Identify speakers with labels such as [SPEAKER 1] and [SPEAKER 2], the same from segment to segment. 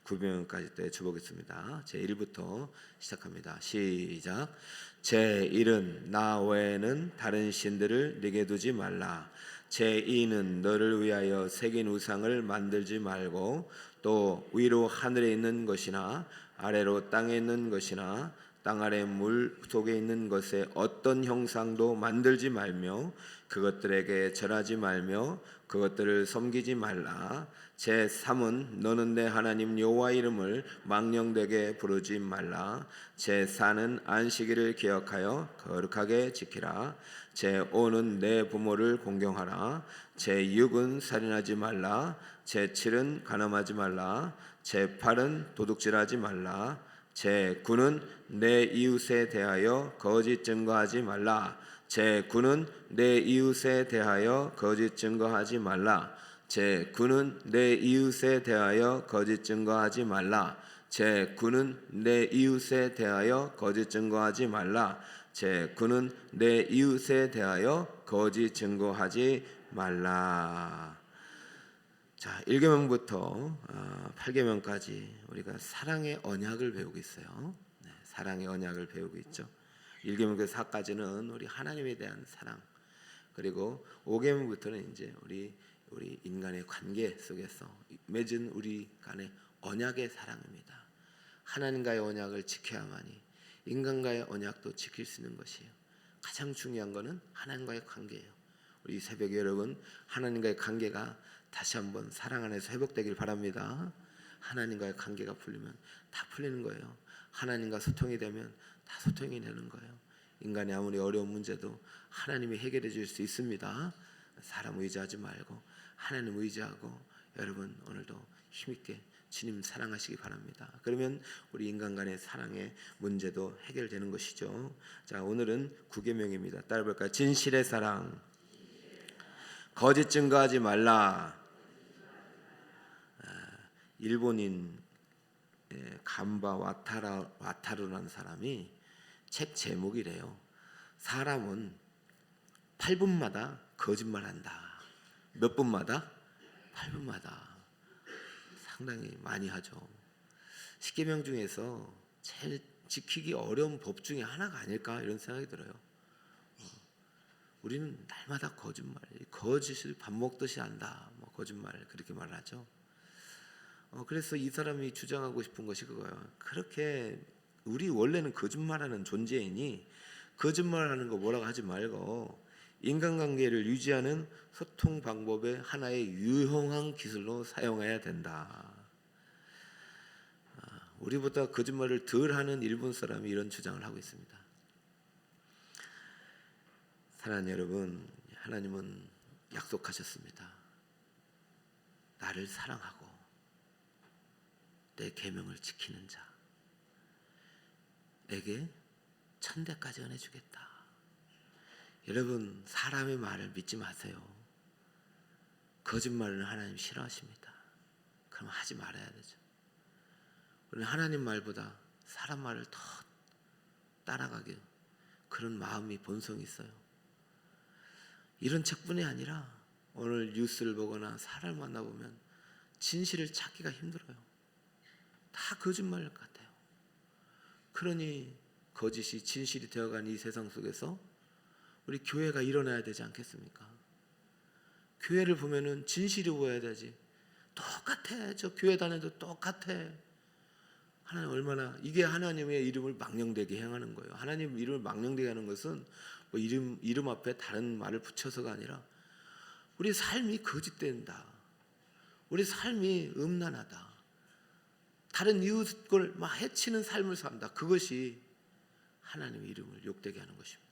[SPEAKER 1] 900명까지 때 주보겠습니다. 제 1부터 시작합니다. 시작. 제 1은 나 외에는 다른 신들을 네게 두지 말라. 제 2는 너를 위하여 새긴 우상을 만들지 말고 또 위로 하늘에 있는 것이나 아래로 땅에 있는 것이나 땅 아래 물 속에 있는 것에 어떤 형상도 만들지 말며 그것들에게 절하지 말며 그것들을 섬기지 말라. 제 3은 너는 내 하나님 여호와 이름을 망령되게 부르지 말라. 제 4는 안식일을 기억하여 거룩하게 지키라. 제 5는 내 부모를 공경하라. 제 6은 살인하지 말라. 제 7은 간음하지 말라. 제 8은 도둑질하지 말라. 제 9는 내 이웃에 대하여 거짓 증거하지 말라. 제 9는 내 이웃에 대하여 거짓 증거하지 말라. 제 9는 내 이웃에 대하여 거짓 증거하지 말라. 제 9는 내 이웃에 대하여 거짓 증거하지 말라. 제 9는 내 이웃에 대하여 거짓 증거하지 말라. 자, 1계명부터 8계명까지 우리가 사랑의 언약을 배우고 있어요. 네, 사랑의 언약을 배우고 있죠. 1계명부터 4까지는 우리 하나님에 대한 사랑, 그리고 5계명부터는 이제 우리 인간의 관계 속에서 맺은 우리 간의 언약의 사랑입니다. 하나님과의 언약을 지켜야만이 인간과의 언약도 지킬 수 있는 것이에요. 가장 중요한 것은 하나님과의 관계예요. 우리 새벽에 여러분, 하나님과의 관계가 다시 한번 사랑 안에서 회복되길 바랍니다. 하나님과의 관계가 풀리면 다 풀리는 거예요. 하나님과 소통이 되면 다 소통이 되는 거예요. 인간이 아무리 어려운 문제도 하나님이 해결해 줄 수 있습니다. 사람 의지하지 말고 하나님 의지하고 여러분 오늘도 힘있게 주님 사랑하시기 바랍니다. 그러면 우리 인간 간의 사랑의 문제도 해결되는 것이죠. 자, 오늘은 9계명입니다. 따라 볼까요? 진실의 사랑, 거짓 증거하지 말라. 일본인 간바 와타루라는 사람이 책 제목이래요. 사람은 8분마다 거짓말한다. 몇 분마다? 8분마다. 상당히 많이 하죠. 10계명 중에서 제일 지키기 어려운 법 중에 하나가 아닐까 이런 생각이 들어요. 우리는 날마다 거짓말, 거짓을 밥 먹듯이 한다. 뭐 거짓말 그렇게 말하죠. 그래서 이 사람이 주장하고 싶은 것이 그거예요. 그렇게 우리 원래는 거짓말하는 존재이니 거짓말하는 거 뭐라고 하지 말고 인간관계를 유지하는 소통 방법의 하나의 유용한 기술로 사용해야 된다. 우리보다 거짓말을 덜 하는 일본 사람이 이런 주장을 하고 있습니다. 사랑하는 여러분, 하나님은 약속하셨습니다. 나를 사랑하고 내 계명을 지키는 자에게 천대까지 은혜 주겠다. 여러분, 사람의 말을 믿지 마세요. 거짓말은 하나님 싫어하십니다. 그럼 하지 말아야 되죠. 우리는 하나님 말보다 사람 말을 더 따라가게 그런 마음이 본성이 있어요. 이런 책뿐이 아니라 오늘 뉴스를 보거나 사람을 만나보면 진실을 찾기가 힘들어요. 다 거짓말 같아요. 그러니 거짓이 진실이 되어간 이 세상 속에서 우리 교회가 일어나야 되지 않겠습니까? 교회를 보면은 진실이 보여야 되지. 똑같아. 저 교회 다녀도 똑같아. 하나님 얼마나 이게 하나님의 이름을 망령되게 행하는 거예요. 하나님 이름을 망령되게 하는 것은 뭐 이름 앞에 다른 말을 붙여서가 아니라 우리 삶이 거짓된다. 우리 삶이 음란하다. 다른 이웃 걸 막 해치는 삶을 산다. 그것이 하나님의 이름을 욕되게 하는 것입니다.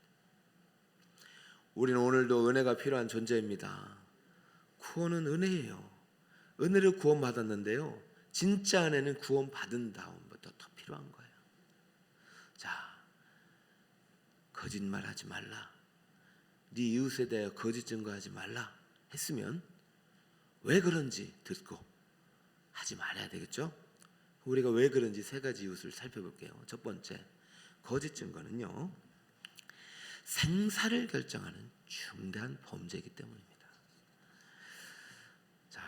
[SPEAKER 1] 우리는 오늘도 은혜가 필요한 존재입니다. 구원은 은혜예요. 은혜를 구원받았는데요. 진짜 은혜는 구원받은 다음부터 더 필요한 거예요. 자, 거짓말하지 말라. 네 이웃에 대해 거짓 증거하지 말라 했으면 왜 그런지 듣고 하지 말아야 되겠죠? 우리가 왜 그런지 세 가지 이웃을 살펴볼게요. 첫 번째, 거짓 증거는요, 생사를 결정하는 중대한 범죄이기 때문입니다. 자,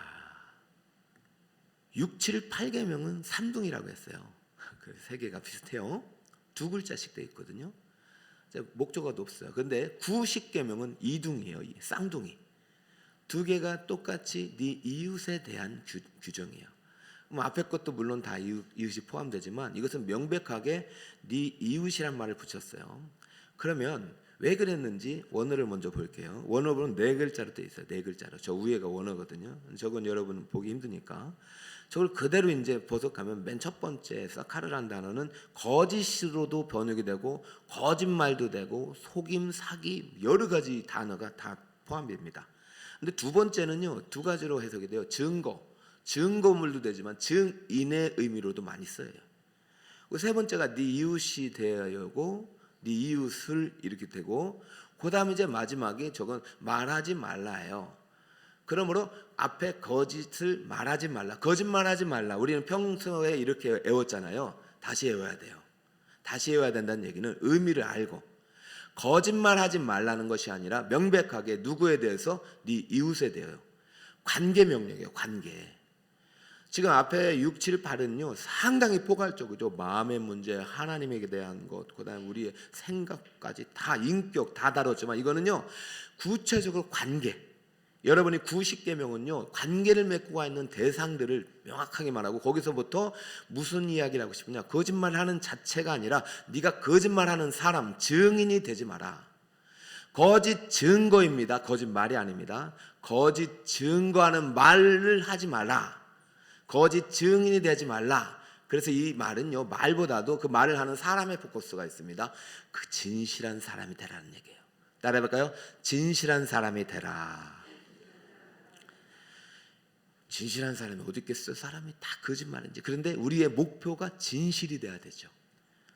[SPEAKER 1] 6, 7, 8계명은 삼둥이라고 했어요. 그 세 개가 비슷해요. 두 글자씩 돼 있거든요. 목적어도 없어요. 그런데 9, 10계명은 이둥이에요. 쌍둥이. 두 개가 똑같이 네 이웃에 대한 규정이에요. 뭐 앞에 것도 물론 다 이웃이 포함되지만 이것은 명백하게 네 이웃이란 말을 붙였어요. 그러면 왜 그랬는지 원어를 먼저 볼게요. 원어는 네 글자로 되어 있어요. 네 글자로. 저 위에가 원어거든요. 저건 여러분 보기 힘드니까 저걸 그대로 이제 번역하면 맨 첫 번째 사카르라는 단어는 거짓으로도 번역이 되고 거짓말도 되고 속임, 사기 여러 가지 단어가 다 포함됩니다. 근데 두 번째는요, 두 가지로 해석이 돼요. 증거물도 되지만 증인의 의미로도 많이 써요. 세 번째가 네 이웃이 되어야고 네 이웃을 이렇게 되고, 그 다음에 이제 마지막에 저건 말하지 말라예요. 그러므로 앞에 거짓을 말하지 말라, 거짓말하지 말라. 우리는 평소에 이렇게 외웠잖아요. 다시 외워야 돼요. 다시 외워야 된다는 얘기는 의미를 알고 거짓말하지 말라는 것이 아니라 명백하게 누구에 대해서? 네 이웃에 대해요. 관계 명령이에요. 관계. 지금 앞에 6, 7, 8은요 상당히 포괄적이죠. 마음의 문제, 하나님에게 대한 것, 그 다음에 우리의 생각까지 다, 인격 다 다뤘지만 이거는요 구체적으로 관계. 여러분이 90계명은요 관계를 맺고 있는 대상들을 명확하게 말하고, 거기서부터 무슨 이야기를 하고 싶으냐, 거짓말하는 자체가 아니라 네가 거짓말하는 사람, 증인이 되지 마라. 거짓 증거입니다. 거짓말이 아닙니다. 거짓 증거하는 말을 하지 말라. 거짓 증인이 되지 말라. 그래서 이 말은요 말보다도 그 말을 하는 사람의 포커스가 있습니다. 그 진실한 사람이 되라는 얘기예요. 따라해볼까요? 진실한 사람이 되라. 진실한 사람이 어디 있겠어요? 사람이 다 거짓말인지. 그런데 우리의 목표가 진실이 돼야 되죠.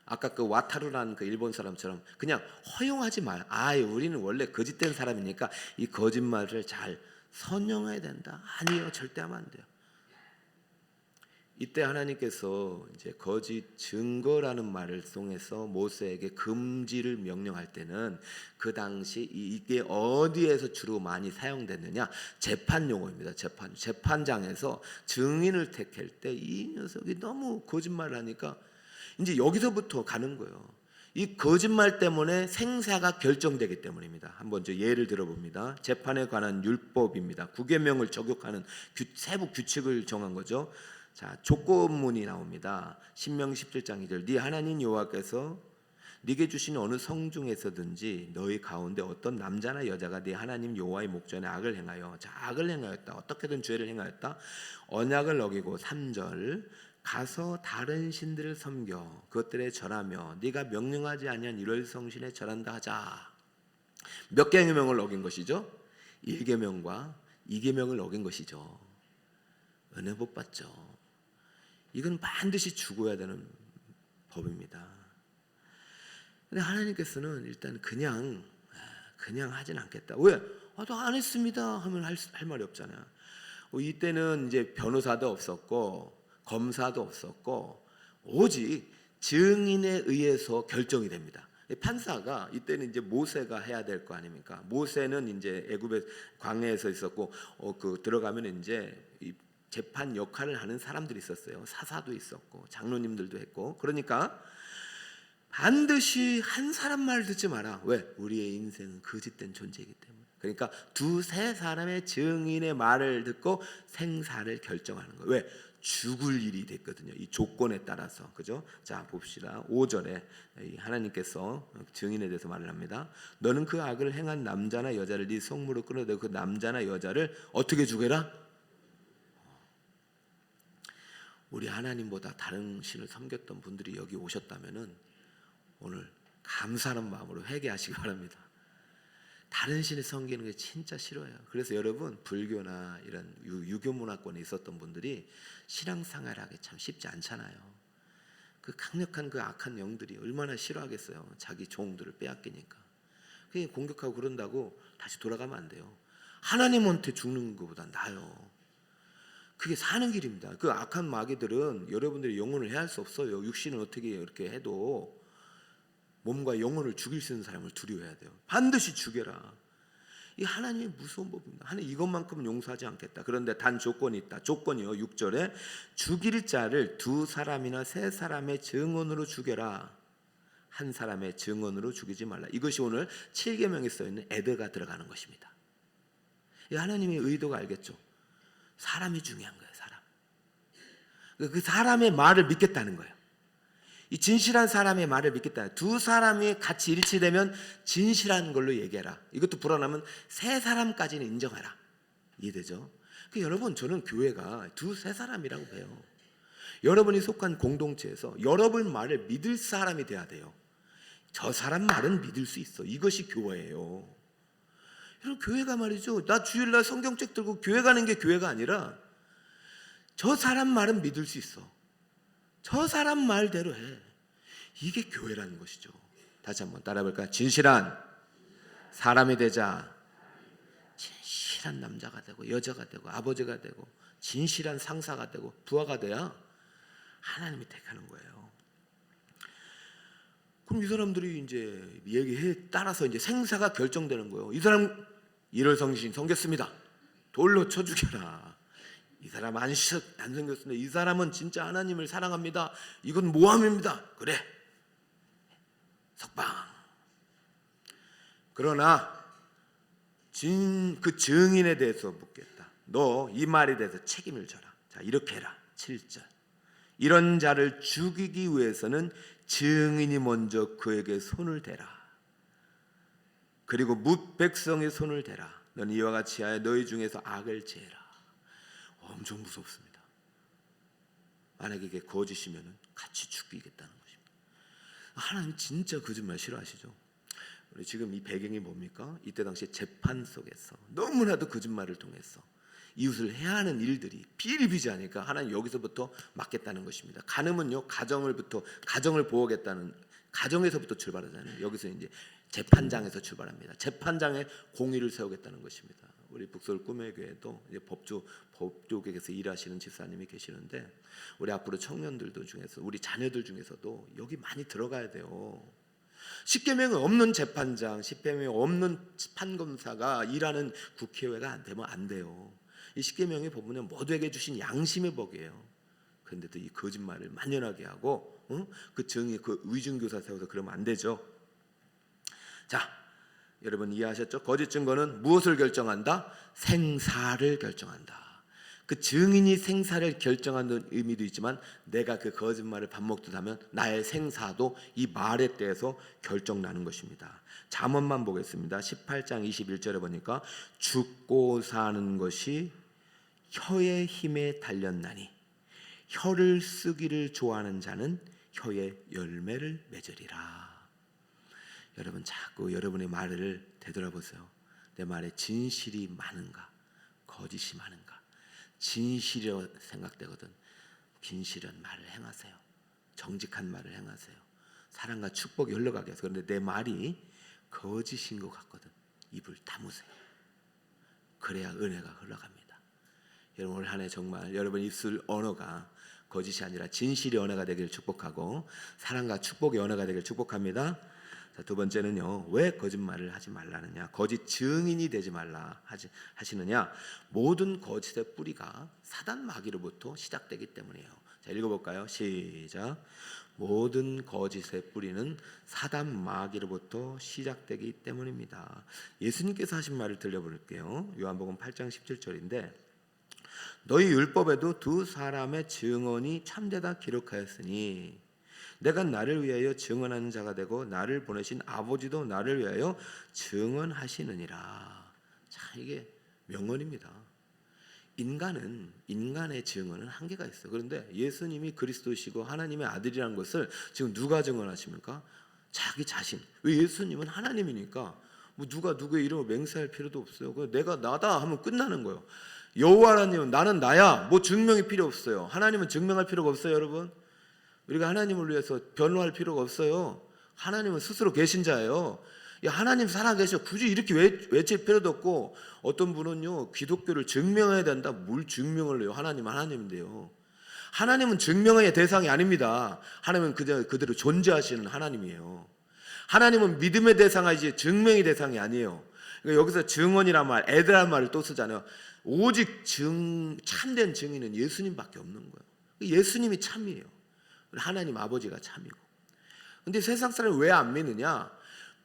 [SPEAKER 1] 아까 그 와타루라는 그 일본 사람처럼 그냥 허용하지 말. 우리는 원래 거짓된 사람이니까 이 거짓말을 잘 선용해야 된다. 아니요, 절대 하면 안 돼요. 이때 하나님께서 이제 거짓 증거라는 말을 통해서 모세에게 금지를 명령할 때는 그 당시 이게 어디에서 주로 많이 사용됐느냐? 재판 용어입니다. 재판장에서 증인을 택할 때 이 녀석이 너무 거짓말을 하니까 이제 여기서부터 가는 거예요. 이 거짓말 때문에 생사가 결정되기 때문입니다. 한번 저 예를 들어봅니다. 재판에 관한 율법입니다. 9계명을 적용하는 세부 규칙을 정한 거죠. 자, 조건문이 나옵니다. 신명기 17장 2절. 네 하나님 여호와께서 네게 주신 어느 성중에서든지 너희 가운데 어떤 남자나 여자가 네 하나님 여호와의 목전에 악을 행하여, 자, 악을 행하였다. 어떻게든 죄를 행하였다. 언약을 어기고 3절. 가서 다른 신들을 섬겨 그것들에 절하며 네가 명령하지 아니한 이럴 성신에 절한다 하자. 몇 계명을 어긴 것이죠? 1계명과 2계명을 어긴 것이죠. 은혜 못 받죠. 이건 반드시 죽어야 되는 법입니다. 근데 하나님께서는 일단 그냥 하진 않겠다. 왜? 저 안 했습니다 하면 할 말이 없잖아요. 이때는 이제 변호사도 없었고 검사도 없었고 오직 증인에 의해서 결정이 됩니다. 판사가 이때는 이제 모세가 해야 될 거 아닙니까? 모세는 이제 애굽의 광야에서 있었고 그 들어가면 이제 이 재판 역할을 하는 사람들이 있었어요. 사사도 있었고 장로님들도 했고. 그러니까 반드시 한 사람 말 듣지 마라. 왜? 우리의 인생은 거짓된 존재이기 때문에. 그러니까 두세 사람의 증인의 말을 듣고 생사를 결정하는 거예요. 왜? 죽을 일이 됐거든요. 이 조건에 따라서. 그죠? 자, 봅시다. 5절에 하나님께서 증인에 대해서 말을 합니다. 너는 그 악을 행한 남자나 여자를 네 성무로 끌어내고 그 남자나 여자를 어떻게 죽여라? 우리 하나님보다 다른 신을 섬겼던 분들이 여기 오셨다면은 오늘 감사하는 마음으로 회개하시기 바랍니다. 다른 신을 섬기는 게 진짜 싫어요. 그래서 여러분 불교나 이런 유교 문화권에 있었던 분들이 신앙생활하기 참 쉽지 않잖아요. 그 강력한 그 악한 영들이 얼마나 싫어하겠어요. 자기 종들을 빼앗기니까. 그게 공격하고 그런다고 다시 돌아가면 안 돼요. 하나님한테 죽는 것보다 나아요. 그게 사는 길입니다. 그 악한 마귀들은 여러분들이 영혼을 해할 수 없어요. 육신은 어떻게 이렇게 해도 몸과 영혼을 죽일 수 있는 사람을 두려워해야 돼요. 반드시 죽여라. 이 하나님의 무서운 법입니다. 하나님 이것만큼은 용서하지 않겠다. 그런데 단 조건이 있다. 조건이요. 6절에 죽일 자를 두 사람이나 세 사람의 증언으로 죽여라. 한 사람의 증언으로 죽이지 말라. 이것이 오늘 7계명에 써있는 에드가 들어가는 것입니다. 이 하나님의 의도가 알겠죠. 사람이 중요한 거예요. 사람. 그 사람의 말을 믿겠다는 거예요. 이 진실한 사람의 말을 믿겠다. 두 사람이 같이 일치되면 진실한 걸로 얘기해라. 이것도 불안하면 세 사람까지는 인정하라. 이해되죠? 여러분, 저는 교회가 두세 사람이라고 봐요. 여러분이 속한 공동체에서 여러분 말을 믿을 사람이 돼야 돼요. 저 사람 말은 믿을 수 있어. 이것이 교회예요. 여러분, 교회가 말이죠, 나 주일날 성경책 들고 교회 가는 게 교회가 아니라 저 사람 말은 믿을 수 있어. 저 사람 말대로 해. 이게 교회라는 것이죠. 다시 한번 따라해볼까요? 진실한 사람이 되자. 진실한 남자가 되고 여자가 되고 아버지가 되고 진실한 상사가 되고 부하가 돼야 하나님이 택하는 거예요. 그럼 이 사람들이 이제 얘기에 따라서 이제 생사가 결정되는 거예요. 이 사람 일월성신 섬겼습니다. 돌로 쳐 죽여라. 이 사람 안 생겼습니다. 이 사람은 진짜 하나님을 사랑합니다. 이건 모함입니다. 그래, 석방. 그러나 그 증인에 대해서 묻겠다. 너 이 말에 대해서 책임을 져라. 자, 이렇게 해라. 7절. 이런 자를 죽이기 위해서는 증인이 먼저 그에게 손을 대라. 그리고 뭇 백성의 손을 대라. 너는 이와 같이 하여 너희 중에서 악을 제해라. 엄청 무섭습니다. 만약에 이게 거짓이면 같이 죽이겠다는 것입니다. 하나님 진짜 거짓말 싫어하시죠? 우리 지금 이 배경이 뭡니까? 이때 당시 재판 속에서 너무나도 거짓말을 통해서 이웃을 해하는 일들이 비일비재하니까 하나님 여기서부터 막겠다는 것입니다. 간음은요, 가정을 보호하겠다는, 가정에서부터 출발하잖아요. 여기서 이제 재판장에서 출발합니다. 재판장에 공의를 세우겠다는 것입니다. 우리 북서울 꿈의 교회도 이제 법조계에서 일하시는 집사님이 계시는데, 우리 앞으로 청년들도 중에서, 우리 자녀들 중에서도 여기 많이 들어가야 돼요. 10계명이 없는 재판장, 10계명이 없는 판검사가 일하는 국회의회가 안 되면 안 돼요. 이 10계명의 법문은 모두에게 주신 양심의 법이에요. 그런데도 이 거짓말을 만연하게 하고 그 정의, 그 위증교사 세워서 그러면 안 되죠. 자, 여러분 이해하셨죠? 거짓 증거는 무엇을 결정한다? 생사를 결정한다. 그 증인이 생사를 결정하는 의미도 있지만 내가 그 거짓말을 밥 먹듯 하면 나의 생사도 이 말에 대해서 결정나는 것입니다. 잠언만 보겠습니다. 18장 21절에 보니까 죽고 사는 것이 혀의 힘에 달렸나니 혀를 쓰기를 좋아하는 자는 혀의 열매를 맺으리라. 여러분 자꾸 여러분의 말을 되돌아보세요. 내 말에 진실이 많은가 거짓이 많은가. 진실이라고 생각되거든 진실한 말을 행하세요. 정직한 말을 행하세요. 사랑과 축복이 흘러가게 해서. 그런데 내 말이 거짓인 것 같거든 입을 다무세요. 그래야 은혜가 흘러갑니다. 여러분 올 한 해 정말 여러분 입술 언어가 거짓이 아니라 진실의 언어가 되기를 축복하고 사랑과 축복의 언어가 되기를 축복합니다. 자, 두 번째는요, 왜 거짓말을 하지 말라느냐, 거짓 증인이 되지 말라 하시느냐. 모든 거짓의 뿌리가 사단 마귀로부터 시작되기 때문이에요. 자, 읽어볼까요? 시작. 모든 거짓의 뿌리는 사단 마귀로부터 시작되기 때문입니다. 예수님께서 하신 말을 들려볼게요. 요한복음 8장 17절인데 너희 율법에도 두 사람의 증언이 참되다 기록하였으니 내가 나를 위하여 증언하는 자가 되고 나를 보내신 아버지도 나를 위하여 증언하시느니라. 자, 이게 명언입니다. 인간의 증언은 한계가 있어요. 그런데 예수님이 그리스도시고 하나님의 아들이라는 것을 지금 누가 증언하십니까? 자기 자신. 왜? 예수님은 하나님이니까 뭐 누가 누구의 이름을 맹세할 필요도 없어요. 내가 나다 하면 끝나는 거예요. 여호와 하나님은 나는 나야. 뭐 증명이 필요 없어요. 하나님은 증명할 필요가 없어요, 여러분. 우리가 하나님을 위해서 변호할 필요가 없어요. 하나님은 스스로 계신 자예요. 하나님 살아계셔. 굳이 이렇게 외칠 필요도 없고, 어떤 분은요 기독교를 증명해야 된다. 뭘 증명을 해요? 하나님은 하나님인데요. 하나님은 증명의 대상이 아닙니다. 하나님은 그대로 존재하시는 하나님이에요. 하나님은 믿음의 대상이지 증명의 대상이 아니에요. 그러니까 여기서 증언이란 말, 애들란 말을 또 쓰잖아요. 오직 참된 증인은 예수님밖에 없는 거예요. 예수님이 참이에요. 하나님 아버지가 참이고. 근데 세상 사람이 왜 안 믿느냐?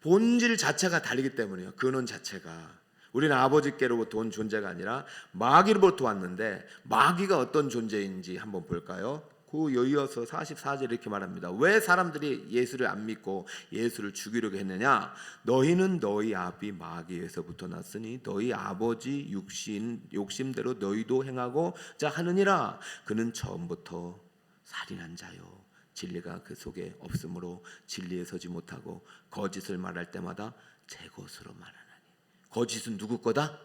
[SPEAKER 1] 본질 자체가 다르기 때문이에요. 근원 자체가. 우리는 아버지께로부터 온 존재가 아니라 마귀로부터 왔는데, 마귀가 어떤 존재인지 한번 볼까요? 그 이어서 44절 이렇게 말합니다. 왜 사람들이 예수를 안 믿고 예수를 죽이려고 했느냐? 너희는 너희 아비 마귀에서부터 났으니 너희 아버지 욕심대로 너희도 행하고자 하느니라. 그는 처음부터 살인한 자요, 진리가 그 속에 없으므로 진리에 서지 못하고 거짓을 말할 때마다 제 것으로 말하나니. 거짓은 누구 거다?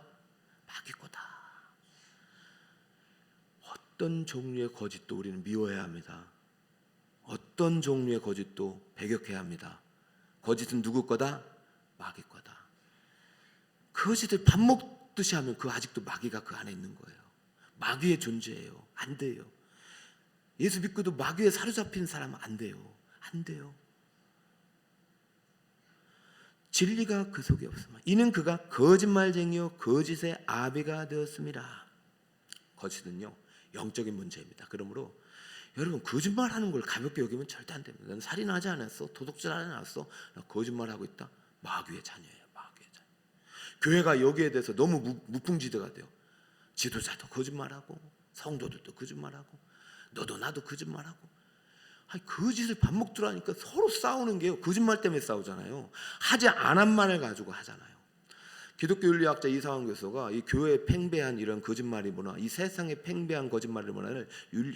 [SPEAKER 1] 마귀 거다. 어떤 종류의 거짓도 우리는 미워해야 합니다. 어떤 종류의 거짓도 배격해야 합니다. 거짓은 누구 거다? 마귀 거다. 그 거짓을 밥 먹듯이 하면 그 아직도 마귀가 그 안에 있는 거예요. 마귀의 존재예요. 안 돼요. 예수 믿고도 마귀에 사로잡힌 사람은 안 돼요. 안 돼요. 진리가 그 속에 없으면 이는 그가 거짓말쟁이요 거짓의 아비가 되었습니다. 거짓은요 영적인 문제입니다. 그러므로 여러분 거짓말하는 걸 가볍게 여기면 절대 안 됩니다. 나는 살인하지 않았어, 도둑질하지 않았어, 나 거짓말하고 있다. 마귀의 자녀예요. 마귀의 자녀. 교회가 여기에 대해서 너무 무풍지대가 돼요. 지도자도 거짓말하고 성도들도 거짓말하고 너도 나도 거짓말하고. 아니, 거짓을 밥 먹더라니까 서로 싸우는 게요. 거짓말 때문에 싸우잖아요. 하지 않은 말을 가지고 하잖아요. 기독교 윤리학자 이상환 교수가 이 교회의 팽배한 이런 거짓말이 문화, 이 세상의 팽배한 거짓말의 문화를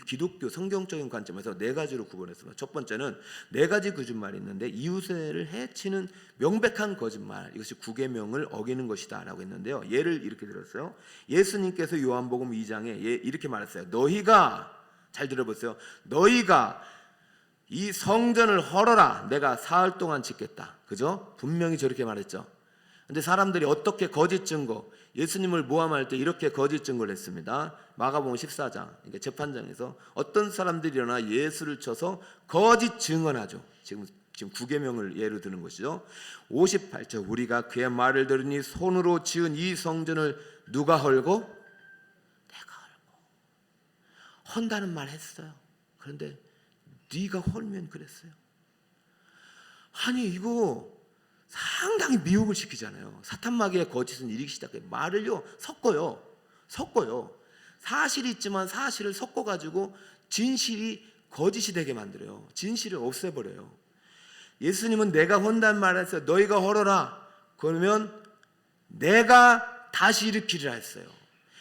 [SPEAKER 1] 기독교 성경적인 관점에서 네 가지로 구분했습니다. 첫 번째는 네 가지 거짓말이 있는데 이웃을 해치는 명백한 거짓말, 이것이 구계명을 어기는 것이다 라고 했는데요. 예를 이렇게 들었어요. 예수님께서 요한복음 2장에 이렇게 말했어요. 너희가, 잘 들어보세요. 너희가 이 성전을 헐어라. 내가 사흘 동안 짓겠다. 그죠? 분명히 저렇게 말했죠. 근데 사람들이 어떻게 거짓 증거, 예수님을 모함할 때 이렇게 거짓 증거를 했습니다. 마가복음 14장, 그러니까 재판장에서 어떤 사람들이 일어나 예수를 쳐서 거짓 증언하죠. 지금 구계명을 예로 드는 것이죠. 58절, 우리가 그의 말을 들으니 손으로 지은 이 성전을 누가 헐고? 내가 헐고. 헌다는 말 했어요. 그런데 네가 헐면 그랬어요. 아니 이거 상당히 미혹을 시키잖아요. 사탄마귀의 거짓은 이르기 시작해요. 말을요 섞어요. 사실이 있지만 사실을 섞어가지고 진실이 거짓이 되게 만들어요. 진실을 없애버려요. 예수님은 내가 헌단 말을 했어요. 너희가 헐어라. 그러면 내가 다시 일으키리라 했어요.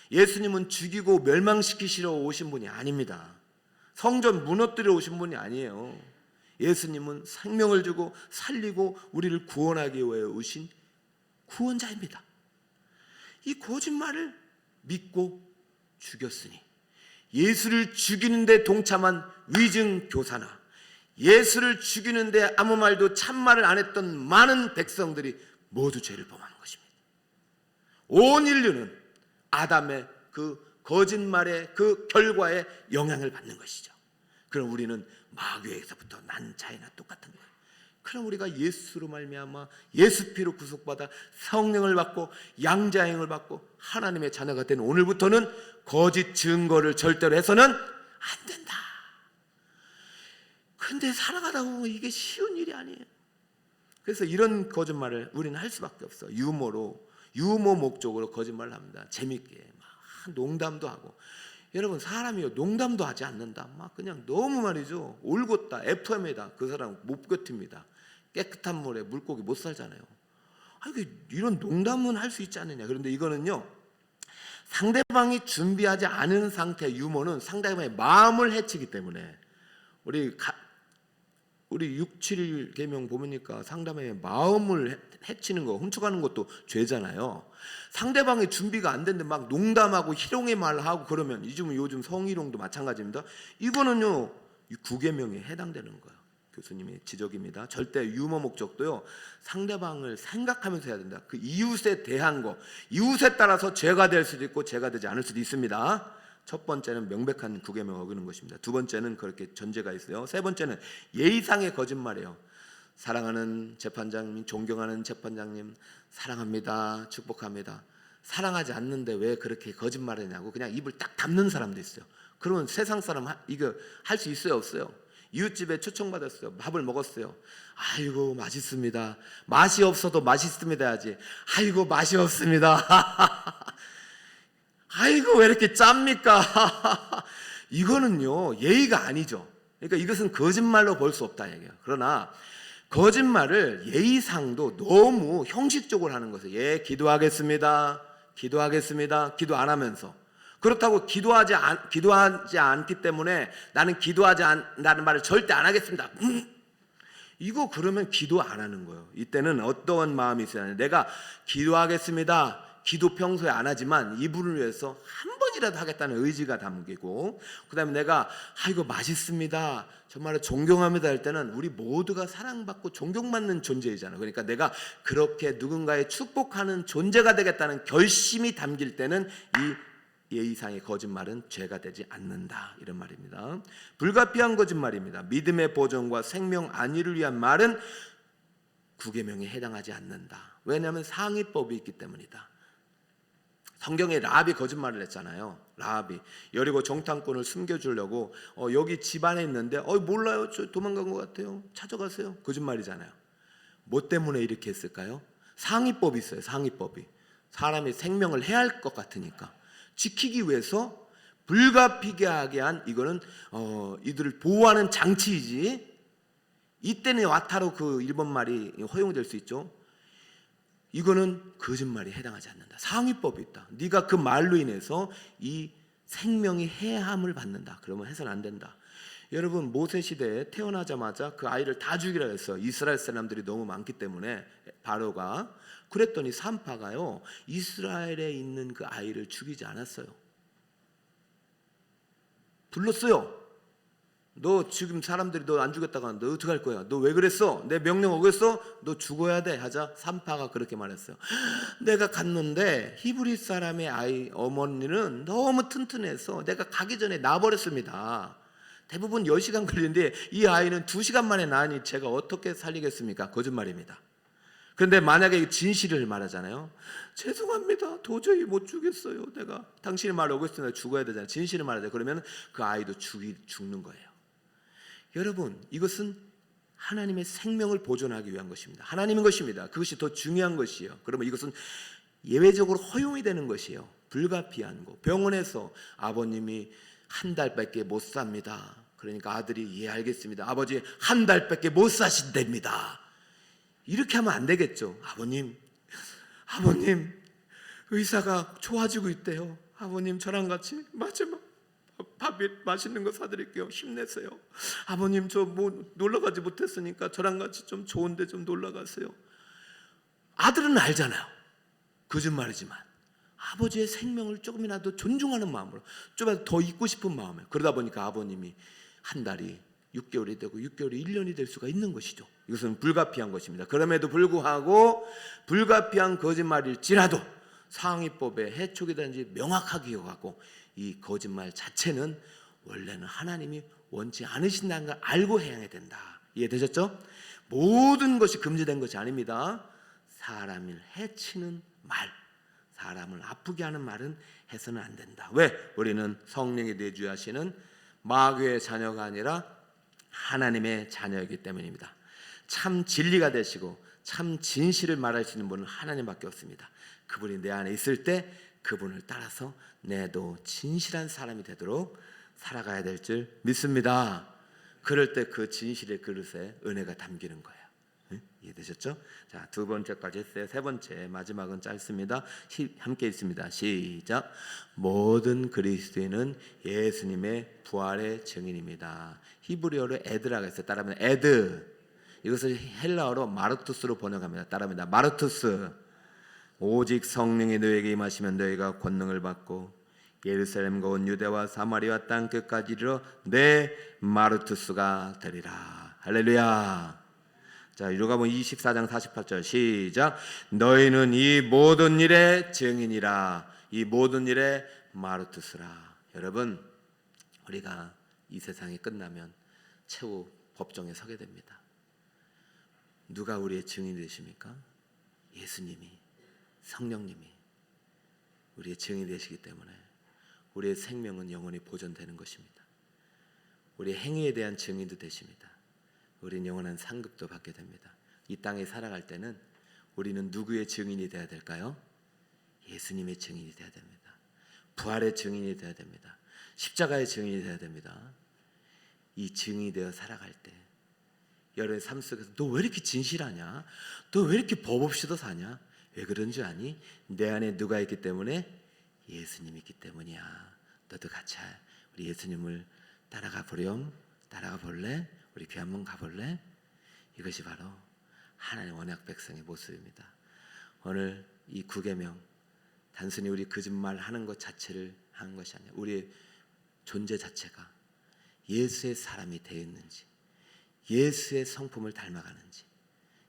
[SPEAKER 1] 예수님은 죽이고 멸망시키시러 오신 분이 아닙니다. 성전 무너뜨려 오신 분이 아니에요. 예수님은 생명을 주고 살리고 우리를 구원하기 위해 오신 구원자입니다. 이 거짓말을 믿고 죽였으니 예수를 죽이는데 동참한 위증교사나 예수를 죽이는데 아무 말도 참말을 안 했던 많은 백성들이 모두 죄를 범하는 것입니다. 온 인류는 아담의 그 거짓말의 그 결과에 영향을 받는 것이죠. 그럼 우리는 마귀에게서부터 난 자이나 똑같은 거예요. 그럼 우리가 예수로 말미암아 예수 피로 구속받아 성령을 받고 양자형을 받고 하나님의 자녀가 된 오늘부터는 거짓 증거를 절대로 해서는 안 된다. 근데 살아가다 보면 이게 쉬운 일이 아니에요. 그래서 이런 거짓말을 우리는 할 수밖에 없어. 유머 목적으로 거짓말을 합니다. 재밌게 막 농담도 하고. 여러분 사람이요 농담도 하지 않는다. 막 그냥 너무 말이죠. 올곧다. FM이다. 그 사람 못 버팁니다. 깨끗한 물에 물고기 못 살잖아요. 이런 농담은 할 수 있지 않느냐. 그런데 이거는요 상대방이 준비하지 않은 상태의 유머는 상대방의 마음을 해치기 때문에 우리 6, 7일 계명 보니까 상대방의 마음을 해치는 거, 훔쳐가는 것도 죄잖아요. 상대방의 준비가 안 됐는데 막 농담하고 희롱의 말을 하고 그러면 요즘 성희롱도 마찬가지입니다. 이거는요 9계명에 해당되는 거예요. 교수님의 지적입니다. 절대 유머 목적도요 상대방을 생각하면서 해야 된다. 그 이웃에 대한 거, 이웃에 따라서 죄가 될 수도 있고 죄가 되지 않을 수도 있습니다. 첫 번째는 명백한 구계명을 어기는 것입니다. 두 번째는 그렇게 전제가 있어요. 세 번째는 예의상의 거짓말이에요. 사랑하는 재판장님, 존경하는 재판장님, 사랑합니다, 축복합니다. 사랑하지 않는데 왜 그렇게 거짓말을 하냐고 그냥 입을 딱 닫는 사람도 있어요. 그러면 세상 사람 이거 할 수 있어요, 없어요? 이웃집에 초청받았어요. 밥을 먹었어요. 아이고 맛있습니다. 맛이 없어도 맛있습니다 하지. 아이고 맛이 없습니다. 아이고 왜 이렇게 짭니까? 이거는요 예의가 아니죠. 그러니까 이것은 거짓말로 볼 수 없다 얘기예요. 그러나 거짓말을 예의상도 너무 형식적으로 하는 것이에요. 예, 기도하겠습니다. 기도하겠습니다. 기도 안 하면서. 그렇다고 기도하지 않기 때문에 나는 기도하지 않는다는 말을 절대 안 하겠습니다. 이거 그러면 기도 안 하는 거예요. 이때는 어떤 마음이 있어야 하냐. 내가 기도하겠습니다. 기도 평소에 안 하지만 이분을 위해서 한 번이라도 하겠다는 의지가 담기고, 그 다음에 내가 이거 맛있습니다, 정말 존경합니다 할 때는 우리 모두가 사랑받고 존경받는 존재이잖아요. 그러니까 내가 그렇게 누군가의 축복하는 존재가 되겠다는 결심이 담길 때는 이 예의상의 거짓말은 죄가 되지 않는다, 이런 말입니다. 불가피한 거짓말입니다. 믿음의 보존과 생명 안위를 위한 말은 구계명에 해당하지 않는다. 왜냐하면 상위법이 있기 때문이다. 성경에 라합이 거짓말을 했잖아요. 라합이 여리고 정탐꾼을 숨겨주려고 여기 집 안에 있는데 몰라요, 저 도망간 것 같아요, 찾아가세요. 거짓말이잖아요. 뭐 때문에 이렇게 했을까요? 상위법이 있어요. 상위법이 사람이 생명을 해할 것 같으니까 지키기 위해서 불가피하게 한, 이거는 이들을 보호하는 장치이지, 이때는 와타로 그 일본 말이 허용될 수 있죠. 이거는 거짓말이 해당하지 않는다. 상위법이 있다. 네가 그 말로 인해서 이 생명이 해함을 받는다. 그러면 해서는 안 된다. 여러분, 모세 시대에 태어나자마자 그 아이를 다 죽이라 했어요. 이스라엘 사람들이 너무 많기 때문에 바로가. 그랬더니 산파가요 이스라엘에 있는 그 아이를 죽이지 않았어요. 불렀어요. 너 지금 사람들이 너 안 죽였다고 하는데 너 어떻게 할 거야? 너 왜 그랬어? 내 명령 어겼어? 너 죽어야 돼 하자 산파가 그렇게 말했어요. 내가 갔는데 히브리 사람의 아이 어머니는 너무 튼튼해서 내가 가기 전에 나버렸습니다. 대부분 10시간 걸리는데 이 아이는 2시간 만에 나으니 제가 어떻게 살리겠습니까? 거짓말입니다. 그런데 만약에 진실을 말하잖아요. 죄송합니다, 도저히 못 죽겠어요, 내가 당신의 말을 어겼으니까 죽어야 되잖아요. 진실을 말하자. 그러면 그 아이도 죽는 거예요. 여러분, 이것은 하나님의 생명을 보존하기 위한 것입니다. 하나님인 것입니다. 그것이 더 중요한 것이에요. 그러면 이것은 예외적으로 허용이 되는 것이에요. 불가피한 거. 병원에서 아버님이 한 달밖에 못 삽니다. 그러니까 아들이 예 알겠습니다, 아버지 한 달밖에 못 사신답니다. 이렇게 하면 안 되겠죠. 아버님 의사가 좋아지고 있대요. 아버님 저랑 같이 마지막 밥 맛있는 거 사드릴게요. 힘내세요. 아버님 저 뭐 놀러가지 못했으니까 저랑 같이 좀 좋은데 좀 놀러가세요. 아들은 알잖아요. 거짓말이지만 아버지의 생명을 조금이라도 존중하는 마음으로, 좀 더 있고 싶은 마음에, 그러다 보니까 아버님이 한 달이 6개월이 되고 6개월이 1년이 될 수가 있는 것이죠. 이것은 불가피한 것입니다. 그럼에도 불구하고 불가피한 거짓말일지라도 상위법에 해촉이 되는지 명확하게 기억하고, 이 거짓말 자체는 원래는 하나님이 원치 않으신다는 걸 알고 해야 된다. 이해되셨죠? 모든 것이 금지된 것이 아닙니다. 사람을 해치는 말, 사람을 아프게 하는 말은 해서는 안 된다. 왜? 우리는 성령이 내주하시는 마귀의 자녀가 아니라 하나님의 자녀이기 때문입니다. 참 진리가 되시고 참 진실을 말할 수 있는 분은 하나님밖에 없습니다. 그분이 내 안에 있을 때 그분을 따라서 내도 진실한 사람이 되도록 살아가야 될 줄 믿습니다. 그럴 때 그 진실의 그릇에 은혜가 담기는 거예요. 이해되셨죠? 자, 두 번째까지 했어요. 세 번째, 마지막은 짧습니다. 함께 있습니다. 시작. 모든 그리스도인은 예수님의 부활의 증인입니다. 히브리어로 에드라고 했어요. 따라하면 에드. 이것을 헬라어로 마르투스로 번역합니다. 따라합니다. 마르투스. 오직 성령이 너에게 임하시면 너희가 권능을 받고 예루살렘과 온 유대와 사마리아 땅 끝까지 이르러 내 마르투스가 되리라. 할렐루야. 자, 누가복음 24장 48절 시작. 너희는 이 모든 일의 증인이라. 이 모든 일의 마르투스라. 여러분, 우리가 이 세상이 끝나면 최후 법정에 서게 됩니다. 누가 우리의 증인이 되십니까? 예수님이, 성령님이 우리의 증인이 되시기 때문에 우리의 생명은 영원히 보존되는 것입니다. 우리의 행위에 대한 증인도 되십니다. 우리는 영원한 상급도 받게 됩니다. 이 땅에 살아갈 때는 우리는 누구의 증인이 되어야 될까요? 예수님의 증인이 되어야 됩니다. 부활의 증인이 되어야 됩니다. 십자가의 증인이 되어야 됩니다. 이 증인이 되어 살아갈 때 여러분의 삶 속에서 너 왜 이렇게 진실하냐? 너 왜 이렇게 법 없이도 사냐? 왜 그런 줄 아니? 내 안에 누가 있기 때문에? 예수님이 있기 때문이야. 너도 같이 우리 예수님을 따라가 보렴. 따라가 볼래? 우리 교회 한번 가볼래? 이것이 바로 하나님의 언약 백성의 모습입니다. 오늘 이 9계명 단순히 우리 거짓말하는 것 자체를 하는 것이 아니라 우리의 존재 자체가 예수의 사람이 되어 있는지, 예수의 성품을 닮아가는지,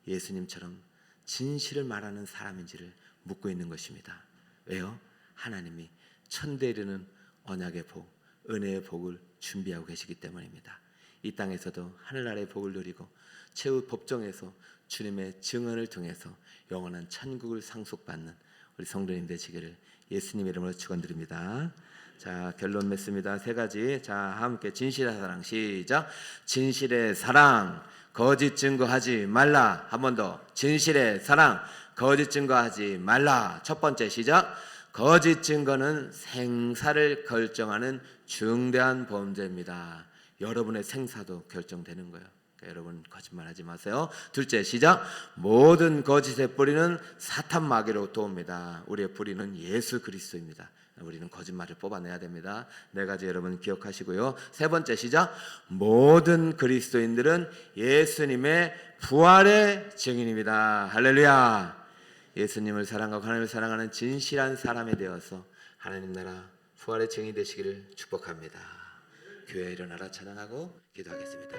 [SPEAKER 1] 예수님처럼 진실을 말하는 사람인지를 묻고 있는 것입니다. 왜요? 하나님이 천대 이르는 언약의 복, 은혜의 복을 준비하고 계시기 때문입니다. 이 땅에서도 하늘나라의 복을 누리고 최후 법정에서 주님의 증언을 통해서 영원한 천국을 상속받는 우리 성도님 되시기를 예수님의 이름으로 축원드립니다. 자, 결론 맺습니다. 3가지. 자, 함께 진실의 사랑 시작. 진실의 사랑, 거짓 증거하지 말라. 한 번 더. 진실의 사랑, 거짓 증거하지 말라. 첫 번째 시작. 거짓 증거는 생사를 결정하는 중대한 범죄입니다. 여러분의 생사도 결정되는 거예요. 그러니까 여러분 거짓말하지 마세요. 둘째 시작. 모든 거짓의 뿌리는 사탄 마귀로부터 옵니다. 우리의 뿌리는 예수 그리스도입니다. 우리는 거짓말을 뽑아내야 됩니다. 4가지 여러분 기억하시고요. 3번째 시작. 모든 그리스도인들은 예수님의 부활의 증인입니다. 할렐루야. 예수님을 사랑하고 하나님을 사랑하는 진실한 사람이 되어서 하나님 나라 부활의 증인이 되시기를 축복합니다. 교회 일어나라 찬양하고 기도하겠습니다.